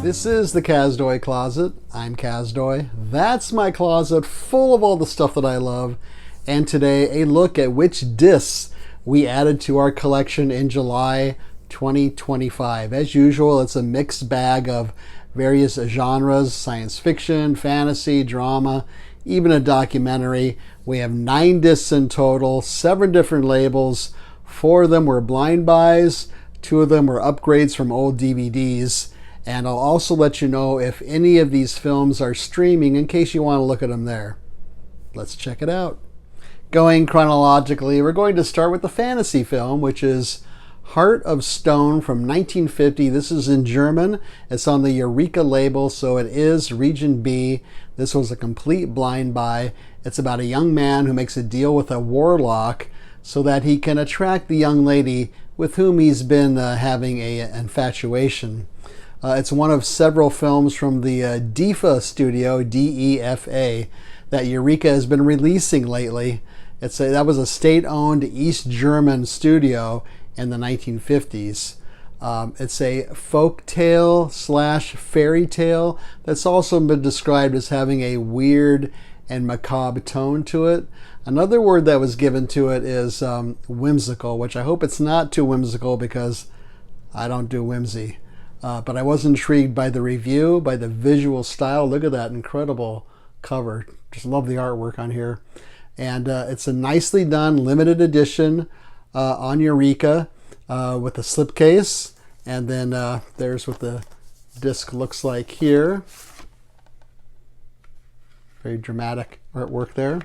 This is the Kazdoy Closet. I'm Kazdoy. That's my closet full of all the stuff that I love. And today, a look at which discs we added to our collection in July 2025. As usual, it's a mixed bag of various genres: science fiction, fantasy, drama, even a documentary. We have 9 discs in total, 7 different labels. 4 of them were blind buys, 2 of them were upgrades from old DVDs. And I'll also let you know if any of these films are streaming in case you want to look at them there. Let's check it out. Going chronologically, we're going to start with the fantasy film, which is Heart of Stone from 1950. This is in German. It's on the Eureka label, so it is Region B. This was a complete blind buy. It's about a young man who makes a deal with a warlock so that he can attract the young lady with whom he's been having an infatuation. It's one of several films from the DEFA studio, DEFA, that Eureka has been releasing lately. That was a state-owned East German studio in the 1950s. It's a folk tale / fairy tale that's also been described as having a weird and macabre tone to it. Another word that was given to it is whimsical, which I hope it's not too whimsical because I don't do whimsy. But I was intrigued by the review, by the visual style. Look at that incredible cover. Just love the artwork on here. And it's a nicely done limited edition on Eureka with a slipcase. And then there's what the disc looks like here. Very dramatic artwork there.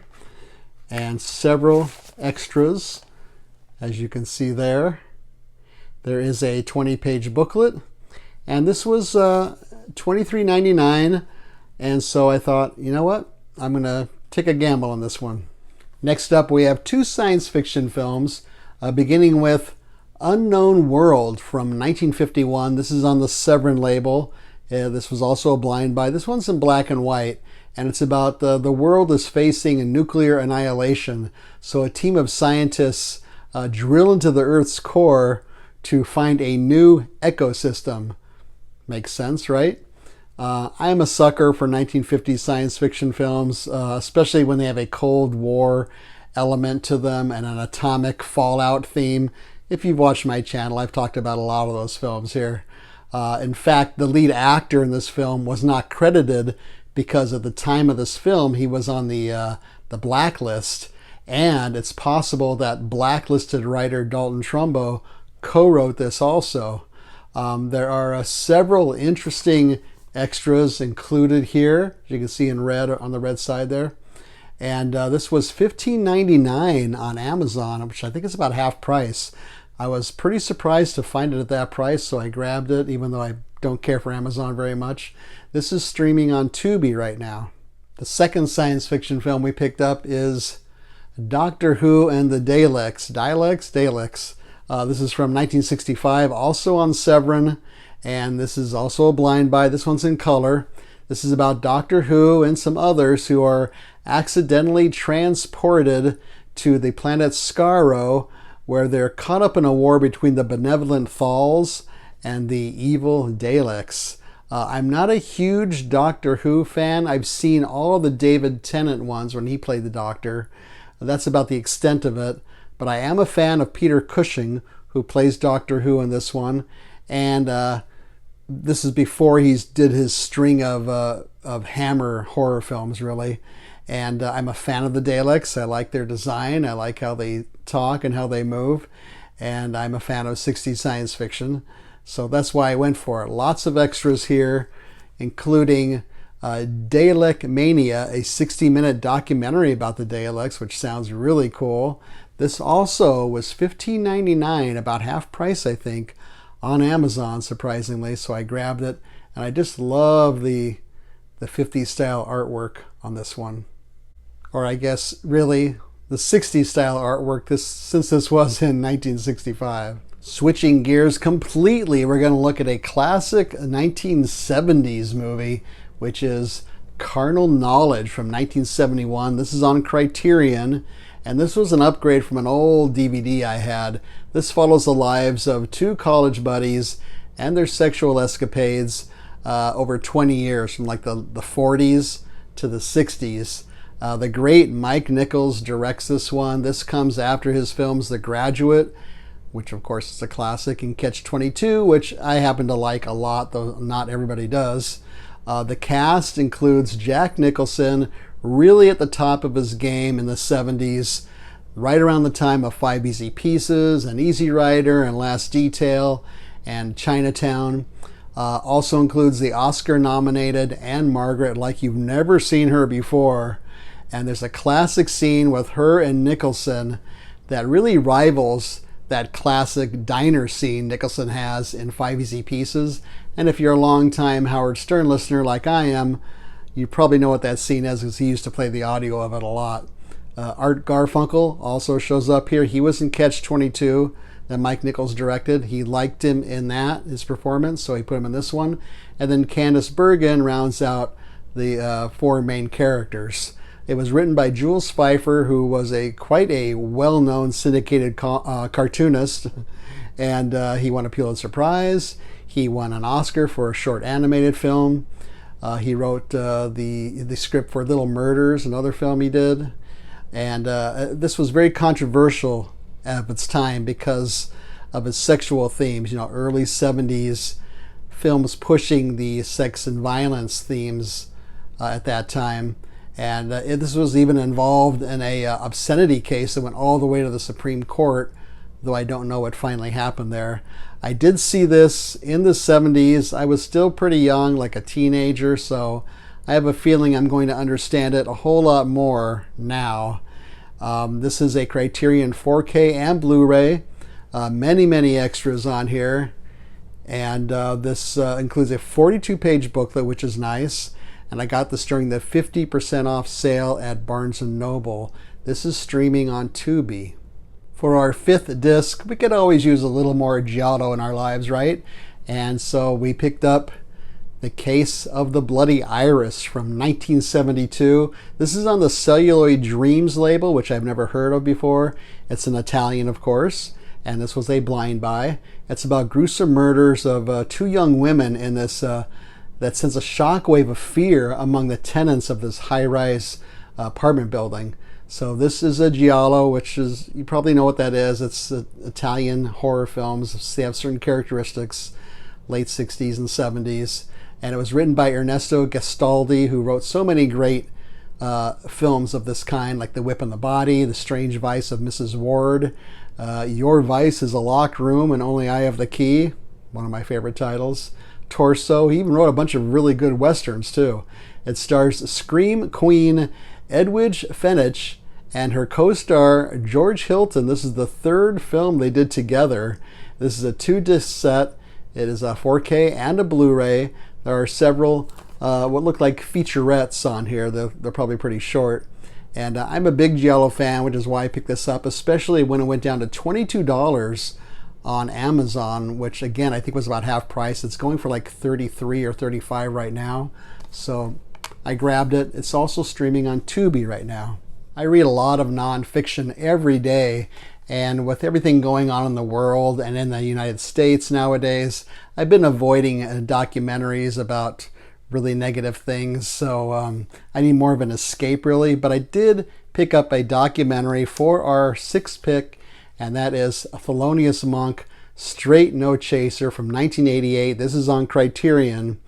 And several extras, as you can see there. There is a 20-page booklet. And this was $23.99, and so I thought, you know what? I'm going to take a gamble on this one. Next up, we have 2 science fiction films, beginning with Unknown World from 1951. This is on the Severin label. This was also a blind buy. This one's in black and white, and it's about the world is facing a nuclear annihilation. So a team of scientists drill into the Earth's core to find a new ecosystem. Makes sense, right? I'm a sucker for 1950s science fiction films, especially when they have a Cold War element to them and an atomic fallout theme. If you've watched my channel, I've talked about a lot of those films here. In fact, the lead actor in this film was not credited because at the time of this film, he was on the blacklist. And it's possible that blacklisted writer Dalton Trumbo co-wrote this also. There are several interesting extras included here, as you can see in red on the red side there. And this was $15.99 on Amazon, which I think is about half price. I was pretty surprised to find it at that price, so I grabbed it, even though I don't care for Amazon very much. This is streaming on Tubi right now. The second science fiction film we picked up is Doctor Who and the Daleks. Daleks. This is from 1965, also on Severin, and this is also a blind buy. This one's in color. This is about Doctor Who and some others who are accidentally transported to the planet Skaro, where they're caught up in a war between the benevolent Thals and the evil Daleks. I'm not a huge Doctor Who fan. I've seen all the David Tennant ones when he played the Doctor. That's about the extent of it. But I am a fan of Peter Cushing, who plays Doctor Who in this one. And this is before he did his string of Hammer horror films, really. And I'm a fan of the Daleks. I like their design. I like how they talk and how they move. And I'm a fan of 60s science fiction. So that's why I went for it. Lots of extras here, including Dalek Mania, a 60-minute documentary about the Daleks, which sounds really cool. This also was $15.99, about half price, I think, on Amazon, surprisingly. So I grabbed it, and I just love the 50s style artwork on this one. Or I guess, really, the 60s style artwork, since this was in 1965. Switching gears completely, we're going to look at a classic 1970s movie, which is Carnal Knowledge from 1971. This is on Criterion, and this was an upgrade from an old DVD I had. This follows the lives of 2 college buddies and their sexual escapades. over 20 years, from like the 40s to the 60s. The great Mike Nichols directs this one. This comes after his films The Graduate, which of course is a classic, and Catch-22, which I happen to like a lot, though not everybody does. The cast includes Jack Nicholson, really at the top of his game in the 70s, right around the time of Five Easy Pieces and Easy Rider and Last Detail and Chinatown. Also includes the Oscar-nominated Anne Margaret, like you've never seen her before. And there's a classic scene with her and Nicholson that really rivals that classic diner scene Nicholson has in Five Easy Pieces. And if you're a long-time Howard Stern listener like I am, you probably know what that scene is, because he used to play the audio of it a lot. Art Garfunkel also shows up here. He was in Catch-22 that Mike Nichols directed. He liked him in that, his performance, so he put him in this one. And then Candice Bergen rounds out the four main characters. It was written by Jules Feiffer, who was quite a well-known syndicated cartoonist, and he won a Pulitzer Prize. He won an Oscar for a short animated film. He wrote the script for Little Murders, another film he did. And this was very controversial at its time because of its sexual themes. Early 70s films pushing the sex and violence themes at that time. And this was even involved in a obscenity case that went all the way to the Supreme Court, though I don't know what finally happened there. I did see this in the 70s. I was still pretty young, like a teenager, so I have a feeling I'm going to understand it a whole lot more now. This is a Criterion 4K and Blu-ray. Many extras on here. And this includes a 42-page booklet, which is nice. And I got this during the 50% off sale at Barnes & Noble. This is streaming on Tubi. For our fifth disc, we could always use a little more giallo in our lives, right? And so we picked up The Case of the Bloody Iris from 1972. This is on the Celluloid Dreams label, which I've never heard of before. It's in Italian, of course, and this was a blind buy. It's about gruesome murders of two young women in this that sends a shockwave of fear among the tenants of this high-rise apartment building. So this is a giallo, which is, you probably know what that is. It's Italian horror films. They have certain characteristics, late 60s and 70s. And it was written by Ernesto Gastaldi, who wrote so many great films of this kind, like The Whip and the Body, The Strange Vice of Mrs. Ward, Your Vice is a Locked Room and Only I Have the Key, one of my favorite titles. Torso. He even wrote a bunch of really good westerns too. It stars Scream Queen Edwidge Fenech and her co-star George Hilton. This is the third film they did together. This is a 2-disc set. It is a 4K and a Blu-ray. There are several what look like featurettes on here. They're probably pretty short. And I'm a big giallo fan, which is why I picked this up, especially when it went down to $22 on Amazon, which again I think was about half price. It's going for like 33 or 35 right now, so I grabbed it. It's also streaming on Tubi right now. I read a lot of nonfiction every day, and with everything going on in the world and in the United States nowadays, I've been avoiding documentaries about really negative things, so I need more of an escape really. But I did pick up a documentary for our sixth pick, and that is A Thelonious Monk, Straight No Chaser from 1988. This is on Criterion,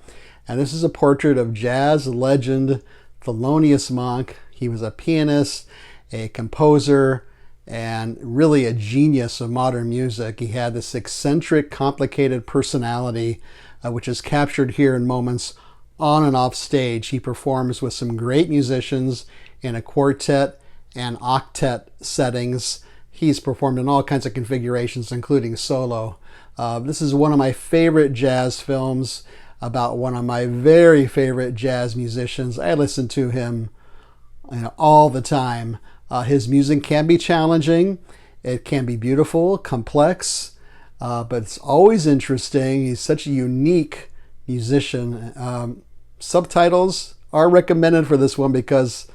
and this is a portrait of jazz legend Thelonious Monk. He was a pianist, a composer, and really a genius of modern music. He had this eccentric, complicated personality, which is captured here in moments on and off stage. He performs with some great musicians in a quartet and octet settings. He's performed in all kinds of configurations, including solo. This is one of my favorite jazz films about one of my very favorite jazz musicians. I listen to him all the time. His music can be challenging. It can be beautiful, complex, but it's always interesting. He's such a unique musician. Subtitles are recommended for this one because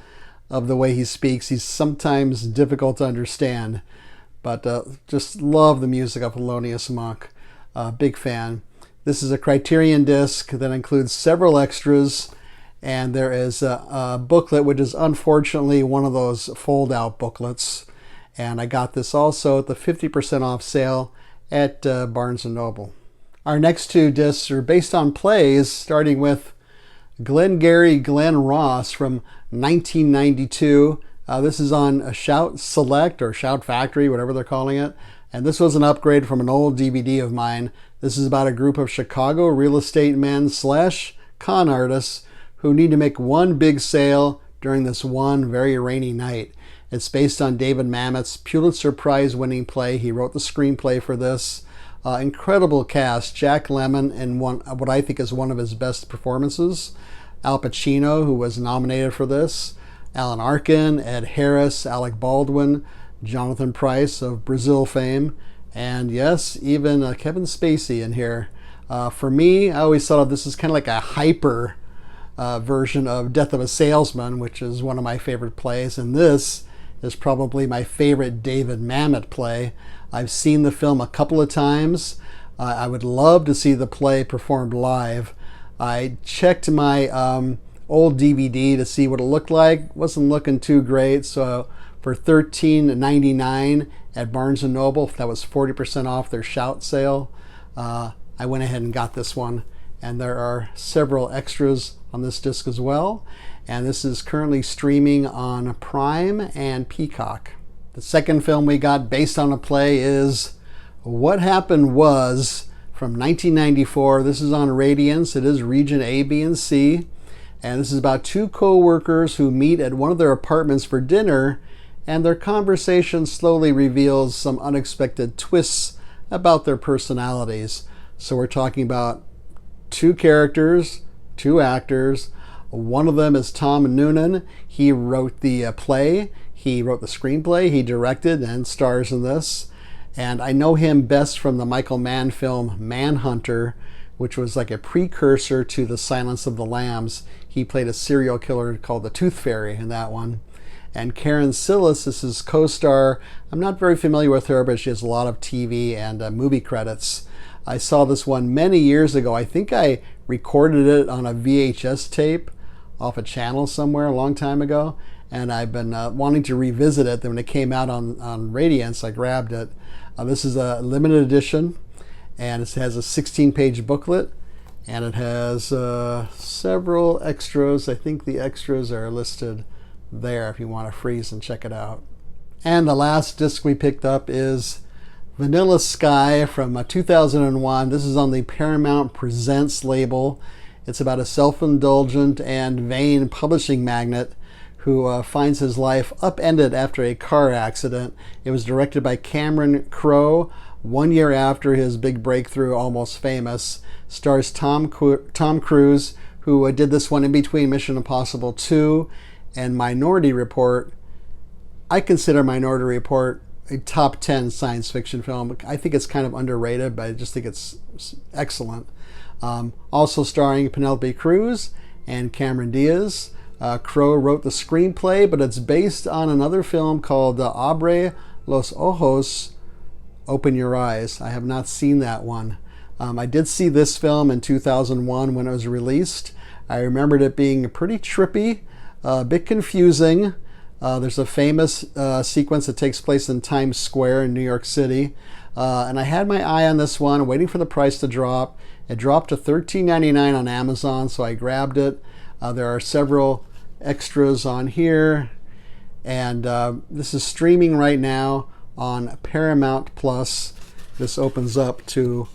of the way he speaks. He's sometimes difficult to understand, but just love the music of Thelonious Monk. Big fan. This is a Criterion disc that includes several extras, and there is a booklet, which is unfortunately one of those fold-out booklets. And I got this also at the 50% off sale at Barnes & Noble. Our next two discs are based on plays, starting with Glengarry Glen Ross from 1992. This is on Shout Select or Shout Factory, whatever they're calling it. And this was an upgrade from an old DVD of mine. This is about a group of Chicago real estate men / con artists who need to make one big sale during this one very rainy night. It's based on David Mamet's Pulitzer Prize winning play. He wrote the screenplay for this. Incredible cast. Jack Lemmon in what I think is one of his best performances. Al Pacino, who was nominated for this. Alan Arkin, Ed Harris, Alec Baldwin, Jonathan Pryce of Brazil fame, and yes, even Kevin Spacey in here. For me, I always thought of this as kind of like a hyper version of Death of a Salesman, which is one of my favorite plays, and this is probably my favorite David Mamet play. I've seen the film a couple of times. I would love to see the play performed live. I checked my old DVD to see what it looked like. Wasn't looking too great, so for $13.99 at Barnes & Noble, that was 40% off their Shout sale. I went ahead and got this one, and there are several extras on this disc as well. And this is currently streaming on Prime and Peacock. The second film we got based on a play is What Happened Was from 1994. This is on Radiance. It is Region A, B, and C. And this is about two co-workers who meet at one of their apartments for dinner, and their conversation slowly reveals some unexpected twists about their personalities. So we're talking about two characters, two actors. One of them is Tom Noonan. He wrote the play, he wrote the screenplay, he directed and stars in this. And I know him best from the Michael Mann film Manhunter, which was like a precursor to The Silence of the Lambs. He played a serial killer called the Tooth Fairy in that one. And Karen Sillis is his co-star. I'm not very familiar with her, but she has a lot of TV and movie credits. I saw this one many years ago. I think I recorded it on a VHS tape off a channel somewhere a long time ago, and I've been wanting to revisit it. Then when it came out on Radiance, I grabbed it. This is a limited edition, and it has a 16-page booklet, and it has several extras. I think the extras are listed there if you want to freeze and check it out. And the last disc we picked up is Vanilla Sky from 2001. This is on the Paramount Presents label. It's about a self-indulgent and vain publishing magnate who finds his life upended after a car accident. It was directed by Cameron Crowe 1 year after his big breakthrough, Almost Famous. Stars Tom Cruise, who did this one in between Mission Impossible 2 and Minority Report. I consider Minority Report a top 10 science fiction film. I think it's kind of underrated, but I just think it's excellent. Also starring Penelope Cruz and Cameron Diaz. Crowe wrote the screenplay, but it's based on another film called Abre los Ojos, Open Your Eyes. I have not seen that one. I did see this film in 2001 when it was released. I remembered it being pretty trippy, a bit confusing. There's a famous sequence that takes place in Times Square in New York City. And I had my eye on this one, waiting for the price to drop. It dropped to $13.99 on Amazon, so I grabbed it. There are several extras on here. And this is streaming right now on Paramount Plus. This opens up to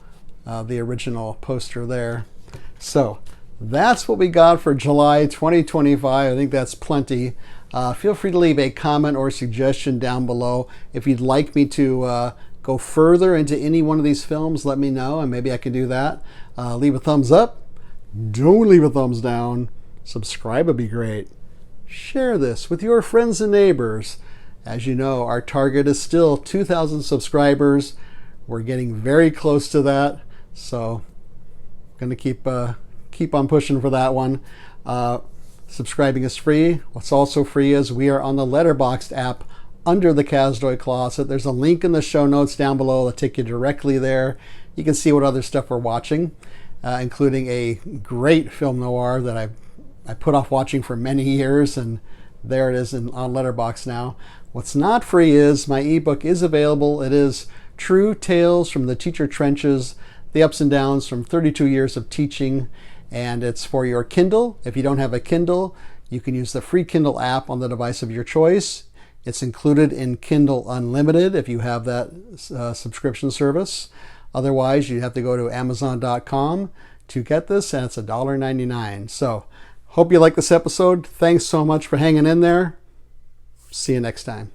the original poster there. So that's what we got for July 2025. I think that's plenty. Feel free to leave a comment or suggestion down below. If you'd like me to go further into any one of these films, let me know, and maybe I can do that. Leave a thumbs up. Don't leave a thumbs down. Subscribe would be great. Share this with your friends and neighbors. As you know, our target is still 2,000 subscribers. We're getting very close to that, so I'm going to keep on pushing for that one. Subscribing is free. What's also free is we are on the Letterboxd app under the Kazdoy Closet. There's a link in the show notes down below that'll take you directly there. You can see what other stuff we're watching. including a great film noir that I put off watching for many years, and there it is on Letterboxd now. What's not free is my ebook is available. It is True Tales from the Teacher Trenches, the ups and downs from 32 years of teaching, and it's for your Kindle. If you don't have a Kindle, you can use the free Kindle app on the device of your choice. It's included in Kindle Unlimited if you have that subscription service. Otherwise, you have to go to Amazon.com to get this, and it's $1.99. So, hope you like this episode. Thanks so much for hanging in there. See you next time.